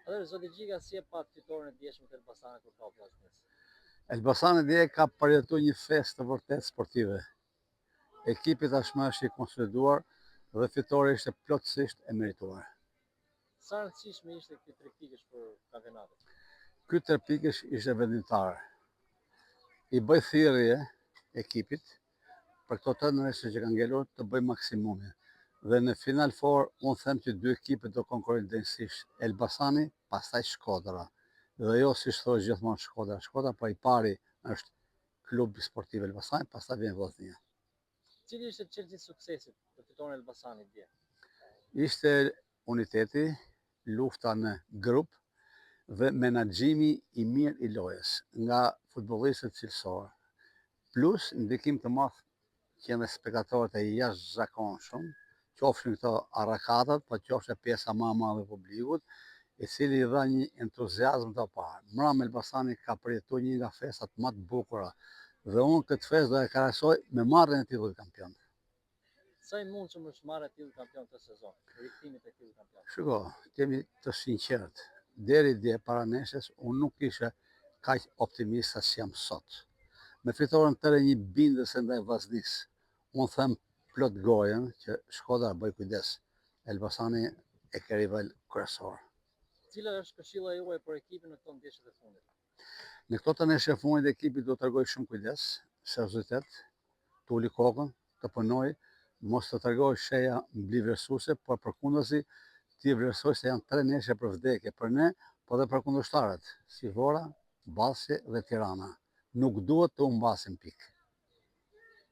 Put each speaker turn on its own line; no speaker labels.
Atëherë zoti Gjika si e pat fitoren e dieshme të Elbasanit kur ka vllaznis?
Elbasani dje ka përjetu një festë të vërtet sportive. Ekipi tashmë është i konsoliduar dhe fitore ishte plotësisht e merituar.
Sa rëndësishme ishte ky 3 pikësh për kampionatin?
Ky 3 pikësh ishte vendimtar. I bëj thirrje ekipit për këto 3 ndeshje që kanë ngelur të bëj maksimumin. Dhe në Final Four unë them që 2 ekipet do konkurrojnë denjësisht. Elbasani, pastaj Shkodra. Dhe jo si thosh gjithmonë Shkodra. Shkodra, po i pari është Klubi Sportiv Elbasani, pastaj vjen Vllaznia.
Cili ishte çelësi i suksesit të fitoren e Elbasanit dje?
Ishte uniteti, lufta në grup dhe menaxhimi i mirë i lojës nga futbollistët cilësor. Plus ndikim të madh që janë spektatorët e jashtëzakonshëm, qofshin këto arrakatat, po qofshin pjesa më e madhe e publikut, i cili i dha një entuziazm të parë. Mram Elbasani ka përjetuar një nga festat më të bukura dhe unë këtë festë do e krahasoj me marrjen e titullit kampion.
Sa i mundshëm është marrja e titullit kampion këtë sezon, rikthimi te titulli kampion?
Shiko, jemi të sinqert. Deri dje para neshës unë nuk isha kaq optimist sa jam sot. Me fitoren tëre një bindës ndaj Vllaznisë. Unë them plot gojen që Shkodra bëj kujdes. Elbasani e ka rival kryesor.
Cila është këshilla juaj për ekipin në këto ndeshjet e fundit?
Në këto të ndeshje e fundit ekipi do të tregoj shumë kujdes, seriozitet, të uli kokën, të punoj, mos të tregoj sheja mbi vlerësuese, por përkundazi ti vlerësoj se janë 3 ndeshje për vdekje për ne, po dhe për kundërshtarët, si Vora, Ballsi dhe Tirana. Nuk duhet të humbasim pikë.